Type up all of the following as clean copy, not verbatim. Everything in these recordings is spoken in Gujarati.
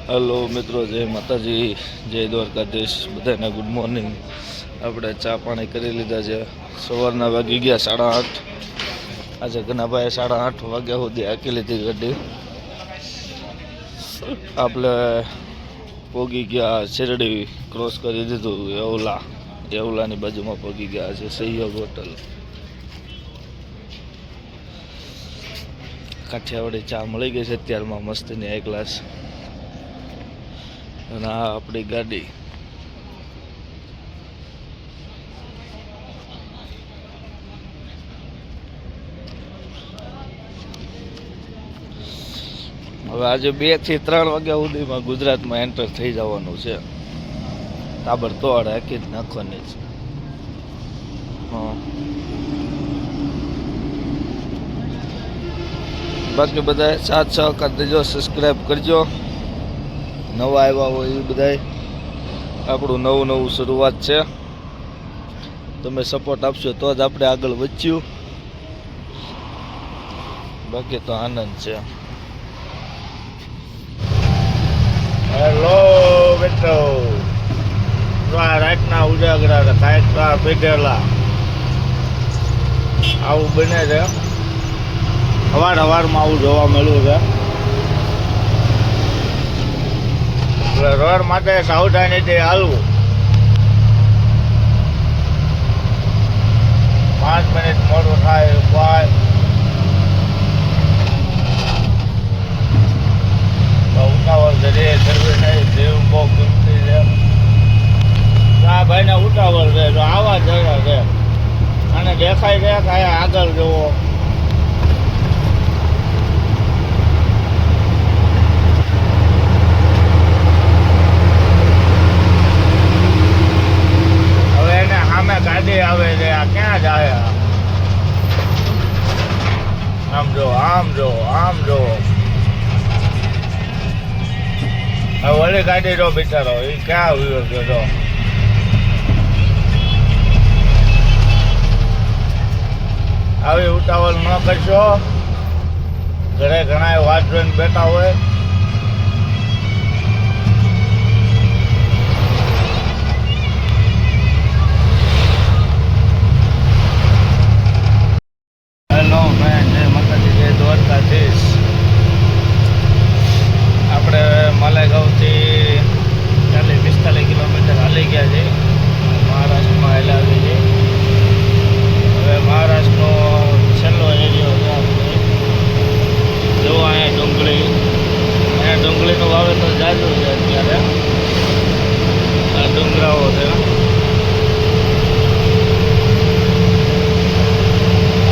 हेलो मित्रों, जय माताजी, जय द्वारकाधीश। बधाने गुड मॉर्निंग। આપણે ચા પાણી કરી લીધા છે। સવારના વાગી ગયા 8:30। આજે ગનાભાઈ 8:30 વાગ્યા સુધી આખી લીધી ગાડી। આપણે પોગી ગયા શેરડી, ક્રોસ કરી દીધું येवलाની બાજુમાં પોગી ગયા છે સહયોગ હોટલ। કાઠિયાવાડી ચા મળી ગઈ છે અત્યારમાં મસ્તીની એક ગ્લાસ। અને આ આપણી ગાડી। હવે આજે 2 થી 3 વાગ્યા સુધીમાં ગુજરાતમાં એન્ટર થઈ જવાનું છે। તાબડતોડ હાકી જ નાખવાની છે। બાકી બધા સાથ સહકાર દેજો, સબસ્ક્રાઈબ કરજો। નવા આવ્યા હોય એ બધાય, આપણું નવું શરૂઆત છે। તમે સપોર્ટ આપશો તો જ આપણે આગળ વધ્યું, બાકી તો આનંદ છે। હેલો મિત્રો, રાતના ઉજાગરા કાંઈક પીધેલા આવું બને છે। સવારમાં આવું જોવા મળ્યું છે। રોડ માટે સાવધાનીથી હાલવું। 5 મિનિટ મોડું થાય ભાઈ ઉતાવળ જરીએ કરવી નહીં। જીવ બહુ કિંમતી છે। આ ભાઈને ઉતાવળ છે, જો આવા જગ્યા છે અને દેખાય છે કે આગળ જવો। ગાડી આવે છે, આ ક્યાં જાય? આમ જો આમ જો ઓલી ગાડી જો બિચારો એ ક્યાં આવ્યો ગયો? આવી ઉતાવળ ન કરશો। ઘરે ઘણા વાત જોઈને બેઠા હોય। આપણે માલેગાંવથી 40-45 કિલોમીટર હાલી ગયા છે। મહારાષ્ટ્રમાં હાલ્યા આવી છે। હવે મહારાષ્ટ્રનો છેલ્લો એરિયો છે આપણે। જો અહીંયા ડુંગળીનું વાવેતર જાજુ છે અત્યારે। આ ડુંગરાઓ છે।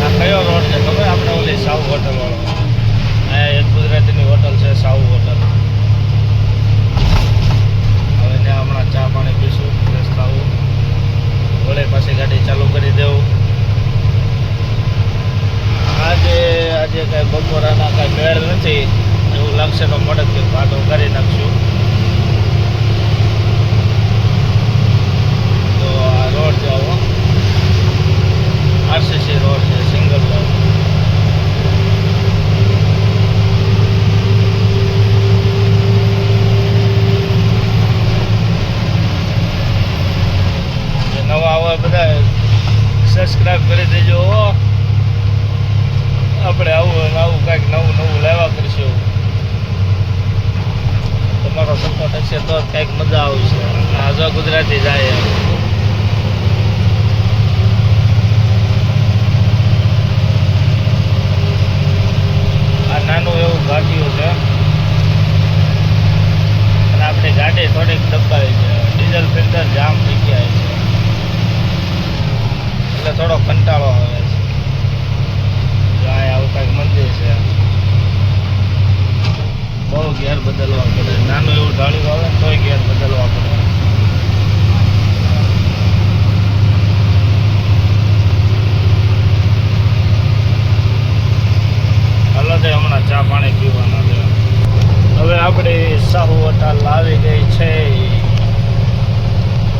આ કયો રોડ છે ખબર? આપણે ઓલી સાઉ હોટલ વાળો, એક ગુજરાતીની હોટલ છે સાઉ હોટલ। હવે ત્યાં હમણાં ચા પાણી પીશું, ફ્રેશ થવું, વળે પાછી ગાડી ચાલુ કરી દેવું। આજે કાંઈ બપોરાના કાંઈ મેળ નથી એવું લાગશે તો મોડેથી ભાતો કરી નાખશું। તો આ રોડ જાઓ, આરસીસી રોડ છે, સિંગલ રોડ। નવા આવા બધા સબસ્ક્રાઈબ કરી દેજો। આપણે આવું કંઈક નવું લાવ્યા કરીશું। તમારો સપોર્ટ હશે તો કંઈક મજા આવશે। આજો ગુજરાતી જાય। આ નાનું એવું ગાડીઓ છે અને આપણી ગાડી થોડીક દબાઈ છે। ડીઝલ ફિલ્ટર જામ થઈ ગયા છે એટલે થોડો કંટાળો આવે છે। આવું કંઈક મંદિર છે, બહુ ગેર બદલવા પડે। નાનું એવું ઢાળ્યું આવે તોય ગેર બદલવા પડે। હાલો તો હમણાં ચા પાણી પીવાના છે। હવે આપણી સાહુ હોટલ આવી ગઈ છે।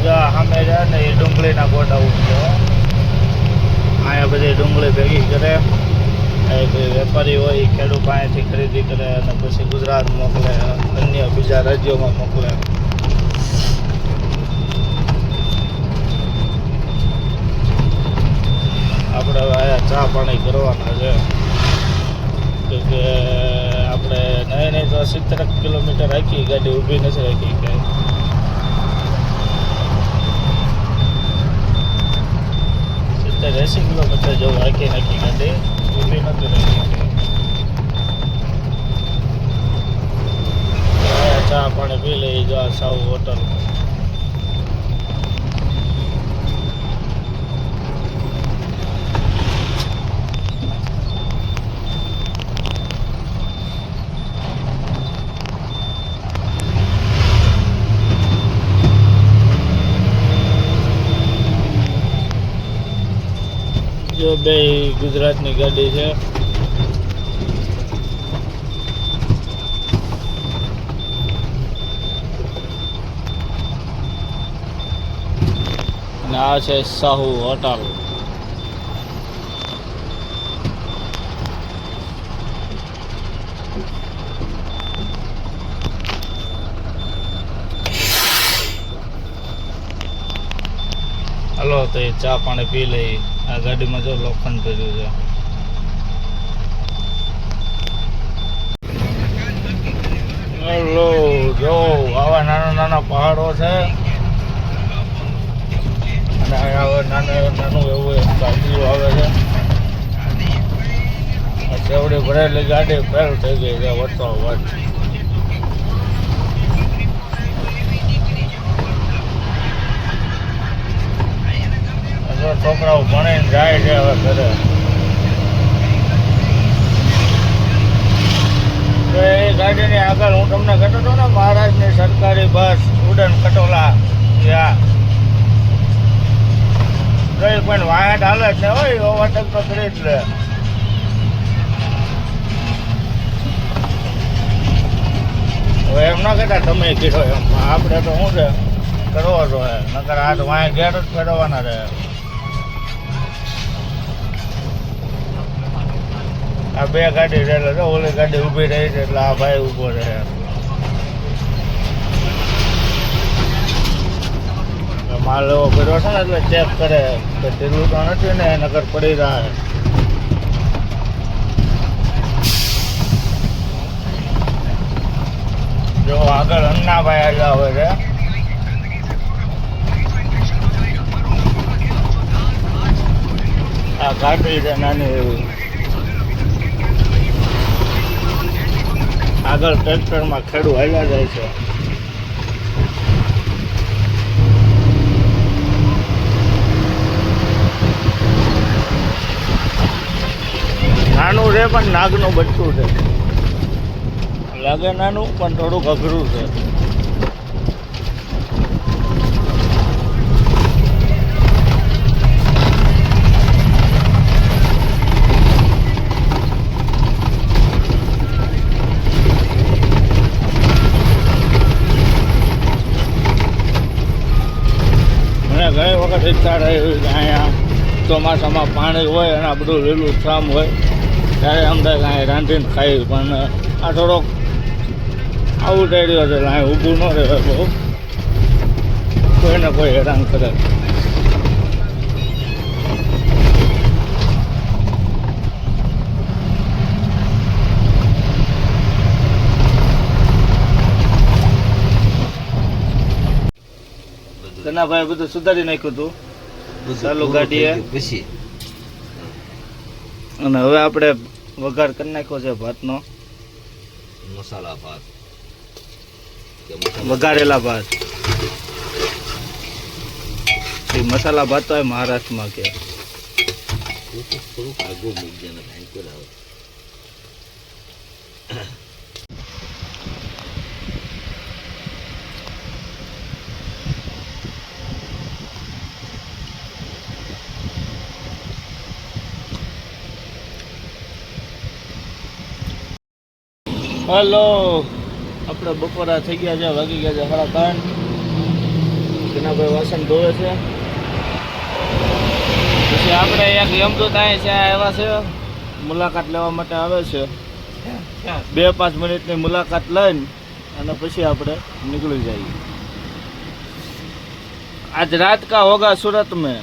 સામે જાય ને એ ડુંગળીના ગોડાઉન છે। અહીંયા બધી ડુંગળી ભેગી કરે। વેપારી હોય ખેડૂત પાસેથી ખરીદી કરે અને પછી ગુજરાત મોકલે, અન્ય અહીંયા બીજા રાજ્યોમાં મોકલે. આપણે હવે અહીંયા ચા પાણી કરવાના છે કે આપણે નહીં તો 70 કિલોમીટર રાખી ગાડી ઊભી નથી રાખી ક્યાંય 70-80 કિલોમીટર જેવું રાખી નાખી ગાડી ઊભી નથી રાખી. ચા પાણી પી લઈ જો સાવ હોટલ. જો બે ગુજરાતની ગાડી છે. અને આ છે સાહુ હોટલ. હાલો તો એ ચા પાણી પી લઈ. આ ગાડીમાં જો લોખંડ ભર્યું છે. હેલો જો આવા નાના નાના પહાડો છે અને હવે નાનું એવું ગાડીઓ આવે છે. સેવડી ભરેલી ગાડી ફેલ થઈ ગઈ છે વચ્ચો વચ્ચ. છોકરાઓ ભણીને જાય છે હવે ઘરે. તો એ ગાડીની આગળ હું તમને કહેતો હતો ને મહારાષ્ટ્રની સરકારી બસ ઉડન ખટોલા ત્યાં પણ વાયટ હાલે જ ને હોય ઓવરટેક તો કરી જ લે. હવે એમ ના કહેતા તમે કીધો એમ આપણે તો શું છે કરવો જોઈએ નકર આ તો વાંય ઘેર જ ફેરવવાના રહે. આ બે ગાડી છે એટલે ઓલી ગાડી ઊભી રહી છે એટલે આ ભાઈ ઊભો રહે. માલ એવો કર્યો છે ને એટલે ચેક કરે કે ઢીલું તો નથી ને નગર પડી રહે. જો આગળ અન્નાભાઈ આવ્યા હોય છે. આ ગાડી છે નાની એવી. આગળ ટ્રેક્ટરમાં ખેડૂ હાલ્યા જાય છે. નાનું છે પણ નાગનું બચ્ચું છે. લાગે નાનું પણ થોડુંક અઘરું છે. ઘણી વખત ઈચ્છા રહી કે અહીંયા ચોમાસામાં પાણી હોય અને આ બધું લીલું છામ હોય ત્યારે અમને કાંઈ રાંધીને ખાઈ. પણ આ થોડોક આવું થઈ રહ્યો છે એટલે અહીં ઊભું ન રહે બહુ. કોઈને કોઈ હેરાન કરે. ના ભાઈ બધું સુધારી નાખ્યું હતું ચાલુ ગાડીએ પછી. અને હવે આપણે વઘાર કરી નાખ્યો છે ભાતનો. મસાલા ભાત વઘારેલા ભાત. એ મસાલા ભાત તો મહારાષ્ટ્રમાં કે હલો આપણે બપોરા થઈ ગયા છે. વાગી ગયા છે 3:30. તેના ભાઈ વાસણ ધોવે છે. પછી આપણે એક યમદૂત અહીં છે આવ્યા છે મુલાકાત લેવા માટે આવે છે. 2-5 મિનિટની મુલાકાત લઈને અને પછી આપણે નીકળી જઈએ. आज रात का होगा सूरत में.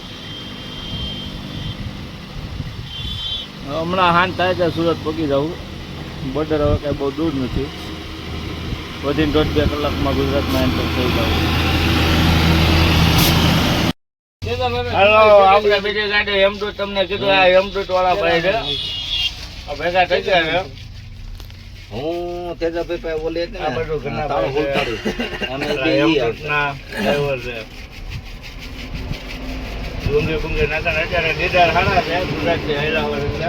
હમણાં હાન થાય ત્યાં સુરત પહોંચી જવું. બોર્ડર હવે કાંઈ બહુ દૂર નથી. વધીને 1.5-2 કલાકમાં ગુજરાતમાં એન્ટર થઈ જવું. હાલો, આપણે બીજી ગાડી હેમદૂત તમને કીધું આ હેમદૂત વાળા ભાઈ છે ભેગા થઈ ગયા છે. હું તેજાભાઈ પાસે ઓલે હતી આ ને બધું ઘરના તારો ભાઈ છે. ઉલટાડી અમે બે હેમદૂતના ડ્રાઈવર છે. ડુંગળી બુંગળી નાખા અત્યારે દીદાર સારા છે ગુજરાતથી હૈદરાબાદ એટલે.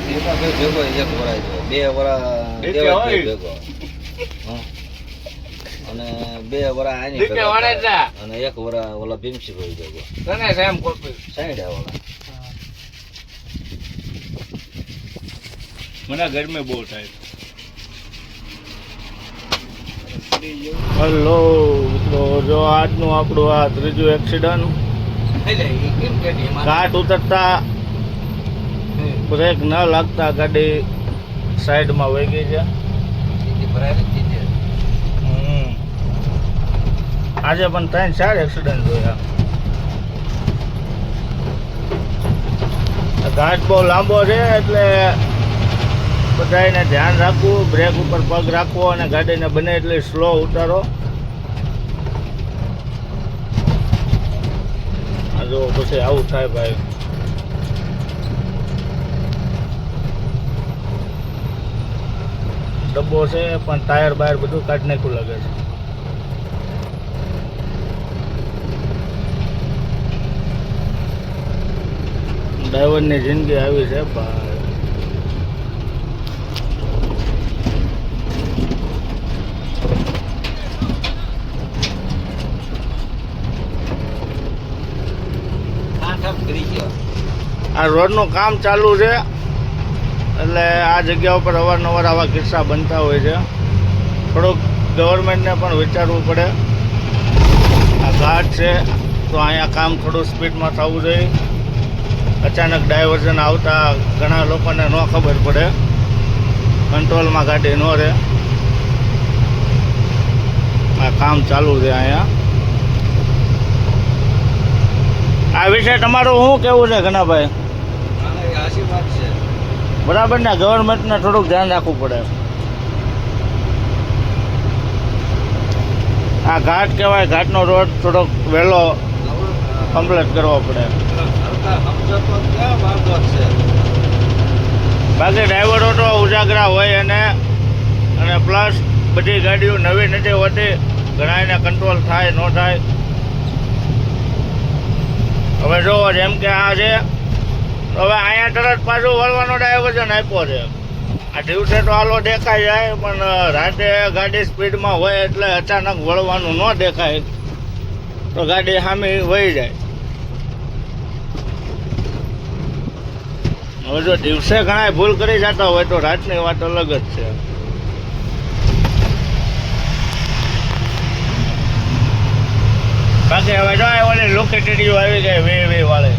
તેજાભાઈ ભેગો એક વરાય છે 2 વરા નીચે દેવાભાઈ હોય. ભેગો અને 2 વરા આની નીચે ભેગા વળે હતા. જા. અને 1 વરા ઓલા ભીમસીભાઈ ભેગો તને સેમ કોપી સાઈડ વાળા. મને ગરમી બહુ થાય. હલો મિત્રો, જો આજનું આપણું આ ત્રીજું એક્સિડન્ટ. ઘાટ ઉતરતા બ્રેક ન લાગતા ગાડી સાઈડમાં વહી ગઈ છે. આજે પણ 3-4 એક્સિડન્ટ જોયા. ઘાટ બહુ લાંબો છે એટલે બધાને ધ્યાન રાખવું, બ્રેક ઉપર પગ રાખવો અને ગાડીને બને એટલી સ્લો ઉતારો. આ જો પછી આવું થાય ભાઈ. ડબ્બો છે પણ ટાયર બાયર બધું કાઢી નાખ્યું લાગે છે. ડ્રાઈવરની જિંદગી આવી છે ભાઈ. આ રોડનું કામ ચાલુ છે એટલે આ જગ્યા ઉપર અવારનવાર આવા કિસ્સા બનતા હોય છે. થોડુંક ગવર્મેન્ટને પણ વિચારવું પડે. આ ઘાટ છે તો અહીંયા કામ થોડું સ્પીડમાં થવું જોઈએ. અચાનક ડાયવર્ઝન આવતા ઘણા લોકોને ન ખબર પડે, કંટ્રોલમાં ગાડી ન રહે. આ કામ ચાલુ છે અહીંયા. આ વિશે તમારું શું કેવું છે ઘનાભાઈ? આશીર્વાદ છે બરાબર ને, ગવર્મેન્ટને થોડુંક ધ્યાન રાખવું પડે. આ ઘાટ કહેવાય, ઘાટનો રોડ થોડોક વહેલો કમ્પ્લીટ કરવો પડે. બાકી ડ્રાઈવરો તો ઉજાગરા હોય અને પ્લસ બધી ગાડીઓ નવી નથી હોતી, ઘણા એને કંટ્રોલ થાય ન થાય. હવે જો જેમ કે આ છે, હવે અહીંયા તરત પાછું વળવાનો ડાયવર્ઝન આપ્યો છે. આ દિવસે તો આલો દેખાઈ જાય પણ રાતે ગાડી સ્પીડમાં હોય એટલે અચાનક વળવાનું ન દેખાય તો ગાડી સામે વહી જાય. હવે જો દિવસે ઘણા ભૂલ કરી જતા હોય તો રાતની વાત અલગ જ છે. બાકી હવે જો ઓલી લોકેટરીઓ આવી ગઈ વે વાળી.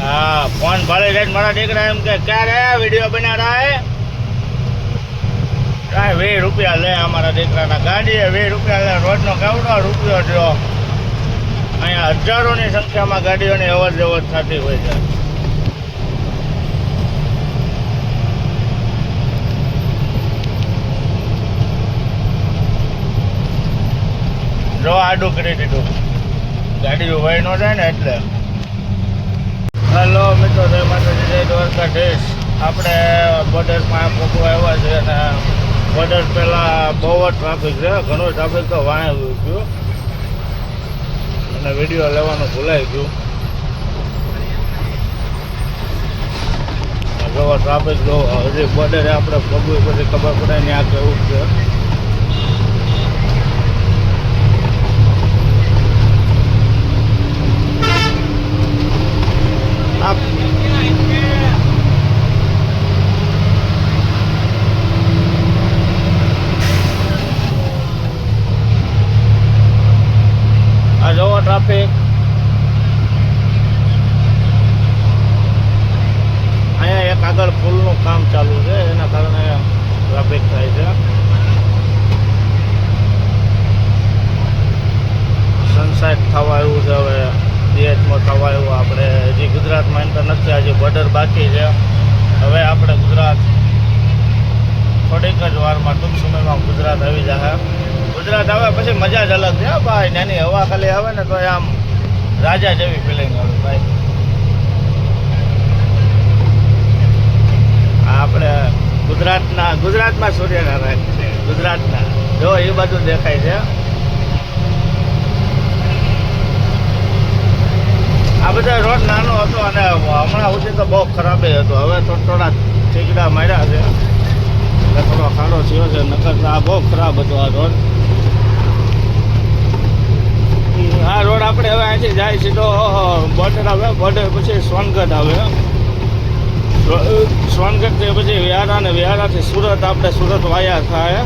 હા, ફોન ભાડે જાય મારા દીકરા એમ કે ક્યારે વિડીયો બનાવ્યા હે? 20 રૂપિયા લે અમારા દીકરાના. ગાડીએ 20 રૂપિયા લે. રોજનો કેવડો રૂપિયો જો. અહીંયા હજારોની સંખ્યામાં ગાડીઓની અવર જવર થતી હોય છે. જો આડું કરી દીધું, ગાડીઓ વહી ન જાય ને એટલે. હેલો મિત્રો, જય માતાજી, જય દ્વારકાધીશ. આપણે બોર્ડરમાં પહોંચવા આવ્યા છે અને બોર્ડર પહેલાં બહુ જ ટ્રાફિક છે. ઘણું ટ્રાફિક તો વાંહે ગયું અને વિડીયો લેવાનું ભૂલાઈ ગયું. જોવો ટ્રાફિક જો હજી બોર્ડરે આપણે પગવું પછી ખબર પડે ને આ કેવું છે. આ જોવો ટ્રાફિક. અહીંયા એક આગળ હાલ પુલનું કામ ચાલુ છે, એના કારણે ટ્રાફિક થાય છે. સનસાઇટ થવા આવ્યું છે, હવે DHમાં થવા આવ્યું. આપણે હજી ગુજરાતમાં એન્ટર નથી, હજી બોર્ડર બાકી છે. હવે આપણે ગુજરાત થોડીક જ વારમાં, ટૂંક સમયમાં ગુજરાત આવી જશે. ગુજરાત આવે પછી મજા જ અલગ છે ભાઈ. નાની હવા ખાલી આવે ને તો આમ રાજા જેવી ફિલિંગ આવે ભાઈ. આપણે ગુજરાતમાં સૂર્યનારાયણ છે, ગુજરાતના. જો એ બાજુ દેખાય છે. આ બધા રોડ નાનો હતો અને હમણાં સુધી તો બહુ ખરાબ હતો. હવે થોડા ઠીકડા માર્યા છે એટલે થોડો ખાડો થયો છે, નકર આ બહુ ખરાબ હતો આ રોડ. આ રોડ આપણે હવે અહીંથી જાય સીધો બોર્ડર આવે, બોર્ડર પછી સોનગઢ આવે. સોનગઢથી પછી વ્યારા, ને વ્યારાથી સુરત. આપણે સુરત વાયા થાય.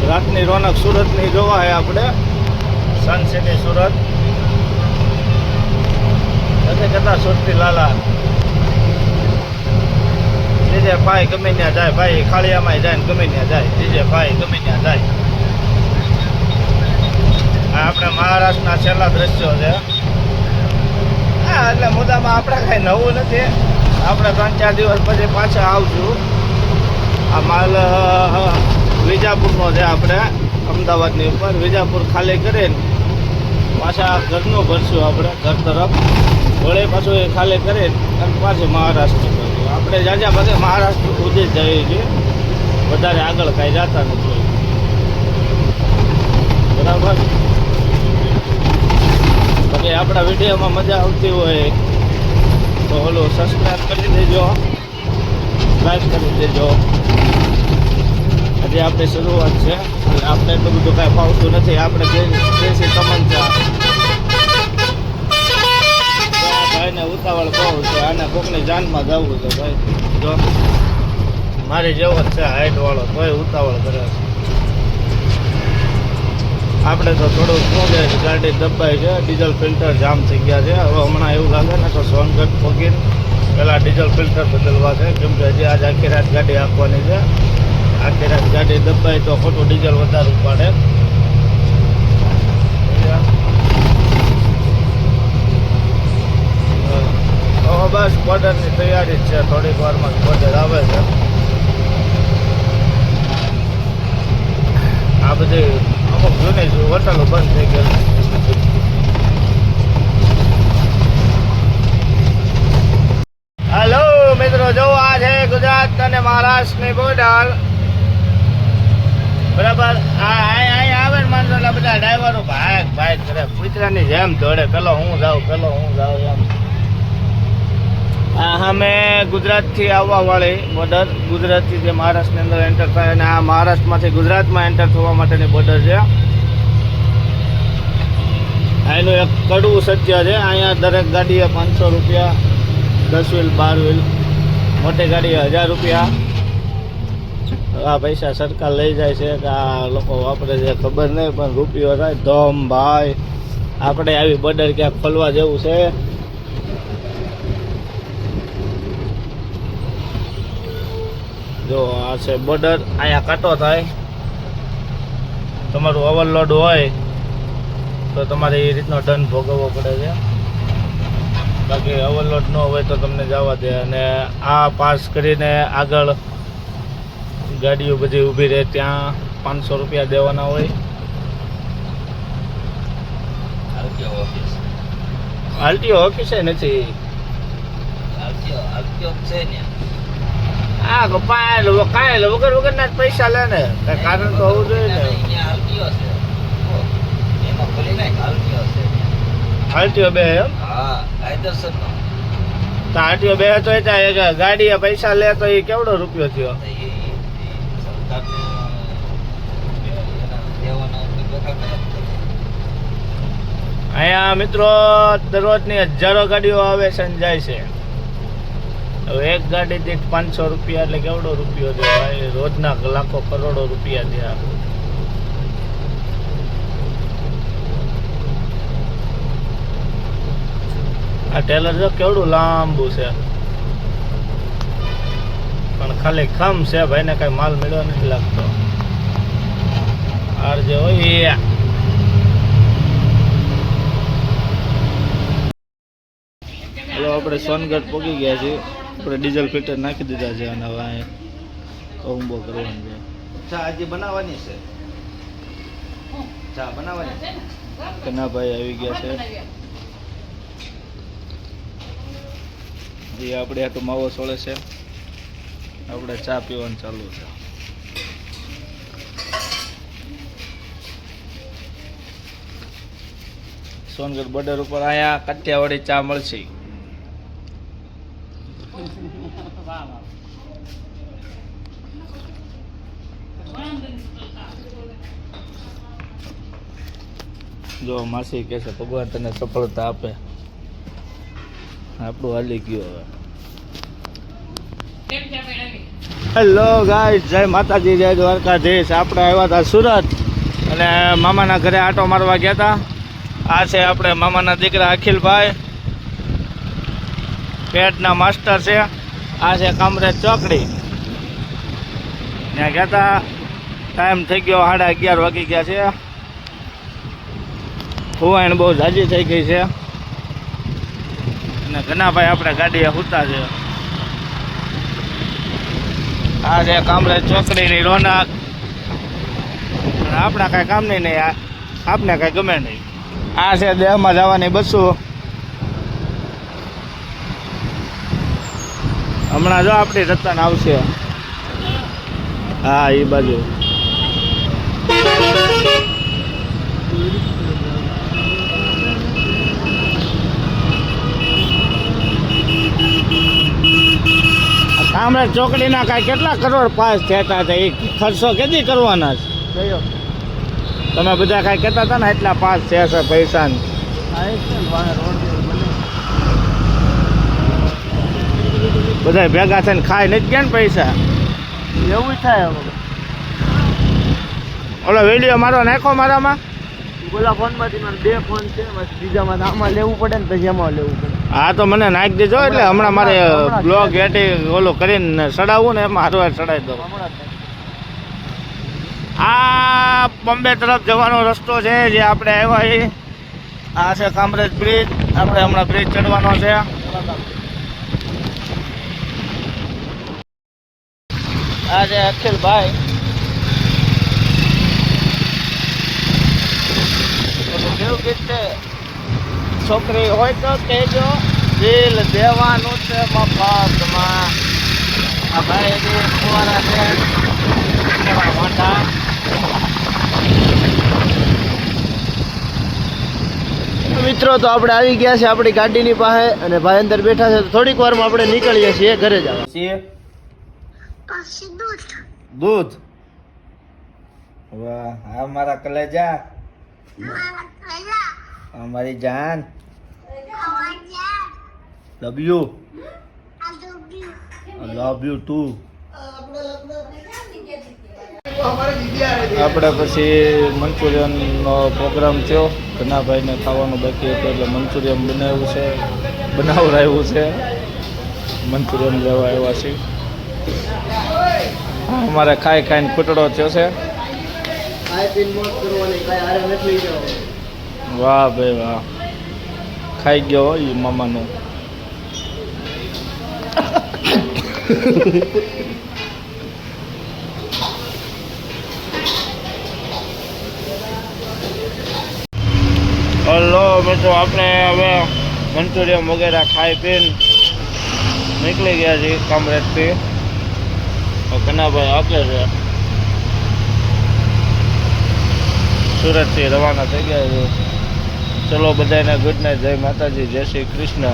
રાતની રોનક સુરતની જોવા છે આપણે, સન સિટી સુરત. નથી કરતા સુરતી લાલા DJ ભાઈ ગમે ત્યાં જાય ભાઈ, ખાળિયામાં જાય ને ગમે ત્યાં જાય. DJ ભાઈ ગમે ત્યાં જાય. આ આપણે મહારાષ્ટ્રના છેલ્લા દ્રશ્યો છે. હા, એટલે મુદ્દામાં આપણે કાંઈ નવું નથી. આપણે 3-4 દિવસ પછી પાછા આવશું. આ માલ વિજાપુરનો છે, આપણે અમદાવાદની ઉપર. વિજાપુર ખાલી કરીને પાછા ઘરનું ભરશું આપણે, ઘર તરફ. વળે પાછું એ ખાલી કરીને અને પાછી મહારાષ્ટ્ર કરશું. આપણે જ્યાં બધે મહારાષ્ટ્ર સુધી જ જઈએ છીએ, વધારે આગળ કાંઈ જતા નથી. બરાબર. બાકી આપણા વિડીયોમાં મજા આવતી હોય તો ઓલું સબસ્ક્રાઈબ કરી દેજો, લાઈક કરી દેજો. હજી આપણી શરૂઆત છે, આપણે એટલું બધું કાંઈ ફાવતું નથી. આપણે દેશી તમંચા ભાઈને ઉતાવળ બહુ છે. આને કોકની જાનમાં જવું છે ભાઈ. જો મારી જેવો જ છે હાઈટ વાળો, તોય ઉતાવળ કરે છે. આપણે તો થોડું શું છે, ગાડી દબાઈ છે, ડીઝલ ફિલ્ટર જામ થઈ ગયા છે. હવે હમણાં એવું લાગે ને તો સોનગઢ પહોંચીને પહેલાં ડીઝલ ફિલ્ટર બદલવા છે, કેમ કે હજી આજે આખી રાત ગાડી આપવાની છે. આખી રાત ગાડી દબાય તો ખોટું ડીઝલ વધારે ઉપાડે. બસ બોર્ડરની તૈયારી જ છે, થોડીક વારમાં બોર્ડર આવે છે. આ બધી અમુક જૂની હોટલો બંધ થઈ ગઈ. હેલો મિત્રો, જો આ છે ગુજરાત અને મહારાષ્ટ્રની બોર્ડર. બરાબર. અહીં આવે ને માણસો એટલે બધા ડ્રાઈવરો ભાગ કરે, કૂતરાની જેમ દોડે. પેલો હું જાઉં એમ. આ સામે ગુજરાતથી આવવા વાળી બોર્ડર, ગુજરાતથી જે મહારાષ્ટ્રની અંદર એન્ટર થાય, અને આ મહારાષ્ટ્રમાંથી ગુજરાતમાં એન્ટર થવા માટેની બોર્ડર છે. એનું એક કડવું સત્ય છે. અહીંયા દરેક ગાડીએ 500 રૂપિયા, 10 વ્હીલ 12 વ્હીલ, મોટી ગાડીએ 1000 રૂપિયા. આ પૈસા સરકાર લઈ જાય છે કે આ લોકો વાપરે છે ખબર નહીં, પણ રૂપિયો થાય ધમ ભાઈ. આપણે આવી બોર્ડર ક્યાંક ખોલવા જેવું છે. જો આ છે બોર્ડર. અહીંયા કાંટો થાય, તમારું ઓવરલોડ હોય તો તમારે એ રીતનો દંડ ભોગવવો પડે છે. બાકી ઓવરલોડ ન હોય તો તમને જવા દે. અને આ પાસ કરીને આગળ ગાડીઓ બધી ઊભી રહે, ત્યાં 500 રૂપિયા દેવાના હોય. આરટીઓ ઓફિસે નથી. હા, કાંઈ વગરના જ પૈસા લે ને, કઈ કારણ તો હોવું જોઈએ ને. આરટીઓ બે એમ? તો આરટીઓ બે તો ગાડીએ પૈસા લે તો એ કેવડો રૂપિયો થયો? અહીંયા મિત્રો દરરોજની હજારો ગાડીઓ આવે છે અને જાય છે. હવે એક ગાડી દીઠ 500 રૂપિયા એટલે કેવડો રૂપિયો છે ભાઈ? રોજના લાખો કરોડો રૂપિયા છે. આ ટેલર જો કેવડું લાંબુ છે. પણ ખાલી ખમ છે ભાઈને કઈ માલ મળ્યો નથી લાગતો. આર જે હોય હલો, આપણે સોનગઢ પહોંચી ગયા છીએ. આપણે ડીઝલ ફિલ્ટર નાખી દીધા છે અને હવે કોમ્બો કરવાનું છે. ચા હજી બનાવવાની છે. ચા બનાવવાની છે. કનાભાઈ આવી ગયા છે. એ આપણે આટલું માવો સોળે છે. આપણે ચા પીવાનું ચાલુ છે. સોનગઢ બોર્ડર ઉપર અહીંયા કાઠિયાવાડી ચા મળશે. જો માસી કહે છે ભગવાન તને સફળતા આપે. આપણું હાલી ગયું હવે. હેલો ગાઈસ, જય માતાજી, જય દ્વારકાધીશ. આપણે આવ્યા હતા સુરત અને મામાના ઘરે આટો મારવા ગયા હતા. આ છે આપણે મામાના દીકરા અખિલભાઈ, પેટના માસ્ટર છે. આ છે કામરેજ ચોકડી. ત્યાં ગયા હતા. ટાઈમ થઈ ગયો 11:30 વાગી ગયા છે. ફુવાણ બહુ જાજી થઈ ગઈ છે અને ઘનાભાઈ આપણે ગાડીએ સૂતા છે. આ છે કામરેજ ચોકડીની રોનક. આપણા કાંઈ કામની નહીં, આપને કાંઈ ગમે નહીં. આ છે દેહમાં જવાની બસો. હમણાં જો આપણી રતન આવશે. હા, એ બાજુ. કામરેજ ચોકડીના કાંઈ કેટલા કરોડ પાસ થયા હતા. એ ખર્ચો કેદી કરવાના છે? તમે બધા કાંઈ કહેતા હતા ને એટલા પાસ થયા છે પૈસા. બધા ભેગા થઈને ખાઈ નથી ગયા ને પૈસા. એવું થાય. ઓલો વિડીયો મારો નાખો મારામાં. ઓલા ફોનમાંથી મારે 2 ફોન છે, બીજામાં આમાં લેવું પડે ને પછી એમાં લેવું પડે. હા, તો મને નાખી દેજો. એટલે હમણાં મારે બ્લોગ એડિંગ ઓલું કરીને ચડાવવું ને એમાં હારવાર ચડાવી દઉં. આ બોમ્બે તરફ જવાનો રસ્તો છે જે આપણે આવ્યા છીએ. આ છે કામરેજ બ્રિજ. આપણે હમણાં બ્રિજ ચડવાનો છે. આ છે અખિલભાઈ. કેવું ગીત છે? છોકરી હોય તો કહેજો, દિલ દેવાનું છે મફતમાં. આ ભાઈ જે ફુવારા છે એવા મોટા. મિત્રો, તો આપણે આવી ગયા છે આપણી ગાડીની પાસે અને ભાઈ અંદર બેઠા છે. થોડીક વારમાં આપણે નીકળીએ છીએ ઘરે જવા છીએ. દૂધ. વાહ, હા મારા કલેજા, અમારી જાન. Love you. Love you too. આપણે પછી મંચુરિયનનો પ્રોગ્રામ થયો. ઘનાભાઈને ખાવાનું બાકી હતું એટલે મંચુરિયન બનાવરાયું છે. મંચુરિયન લેવા આવ્યા છે. અમારે ખાઈ ખાઈને ખૂટડો થયો છે. વાહ ભાઈ વાહ, ખાઈ ગયો હોય એ મામાનું. હલો મિત્રો, આપણે હવે મંચુરિયન વગેરે ખાઈ પીને નીકળી ગયા છીએ કામરેજથી. કનાભાઈ આપે છે. સુરતથી રવાના થઈ ગયા છે. ચલો બધાને ગુડ નાઇટ, જય માતાજી, જય શ્રી કૃષ્ણ.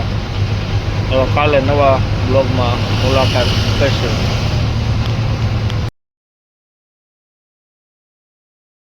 હવે કાલે નવા બ્લોગમાં મુલાકાત કરશું.